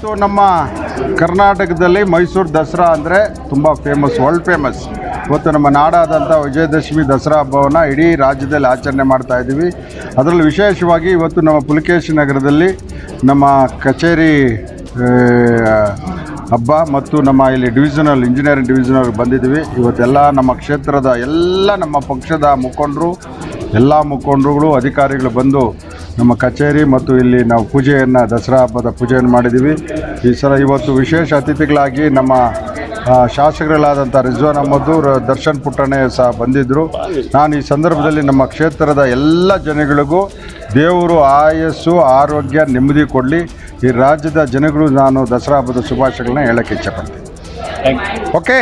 ಇವತ್ತು ನಮ್ಮ ಕರ್ನಾಟಕದಲ್ಲಿ ಮೈಸೂರು ದಸರಾ ಅಂದರೆ ತುಂಬ ಫೇಮಸ್, ವರ್ಲ್ಡ್ ಫೇಮಸ್. ಇವತ್ತು ನಮ್ಮ ನಾಡಾದಂಥ ವಿಜಯದಶಮಿ ದಸರಾ ಹಬ್ಬವನ್ನು ಇಡೀ ರಾಜ್ಯದಲ್ಲಿ ಆಚರಣೆ ಮಾಡ್ತಾ ಇದ್ದೀವಿ. ಅದರಲ್ಲಿ ವಿಶೇಷವಾಗಿ ಇವತ್ತು ನಮ್ಮ ಪುಲಕೇಶಿ ನಗರದಲ್ಲಿ ನಮ್ಮ ಕಚೇರಿ ಹಬ್ಬ ಮತ್ತು ನಮ್ಮ ಇಲ್ಲಿ ಡಿವಿಷನಲ್ ಇಂಜಿನಿಯರಿಂಗ್ ಡಿವಿಷನಲ್ ಬಂದಿದ್ದೀವಿ. ಇವತ್ತೆಲ್ಲ ನಮ್ಮ ಕ್ಷೇತ್ರದ ಎಲ್ಲ ನಮ್ಮ ಪಕ್ಷದ ಮುಖಂಡರುಗಳು ಅಧಿಕಾರಿಗಳು ಬಂದು ನಮ್ಮ ಕಚೇರಿ ಮತ್ತು ಇಲ್ಲಿ ನಾವು ಪೂಜೆಯನ್ನು ದಸರಾ ಹಬ್ಬದ ಪೂಜೆಯನ್ನು ಮಾಡಿದ್ದೀವಿ. ಈ ಸಲ ಇವತ್ತು ವಿಶೇಷ ಅತಿಥಿಗಳಾಗಿ ನಮ್ಮ ಶಾಸಕರುಗಳಾದಂಥ ರಿಜ್ವಾನ್ ಅಹಮದ್, ದರ್ಶನ್ ಪುಟ್ಟಣ್ಣಯ್ಯ ಸಹ ಬಂದಿದ್ದರು. ನಾನು ಈ ಸಂದರ್ಭದಲ್ಲಿ ನಮ್ಮ ಕ್ಷೇತ್ರದ ಎಲ್ಲ ಜನಗಳಿಗೂ ದೇವರು ಆಯಸ್ಸು, ಆರೋಗ್ಯ, ನೆಮ್ಮದಿ ಕೊಡಲಿ. ಈ ರಾಜ್ಯದ ಜನಗಳು ನಾನು ದಸರಾ ಹಬ್ಬದ ಶುಭಾಶಯಗಳನ್ನ ಹೇಳೋಕ್ಕೆ ಇಚ್ಛೆಪಡ್ತೀನಿ. ಓಕೆ.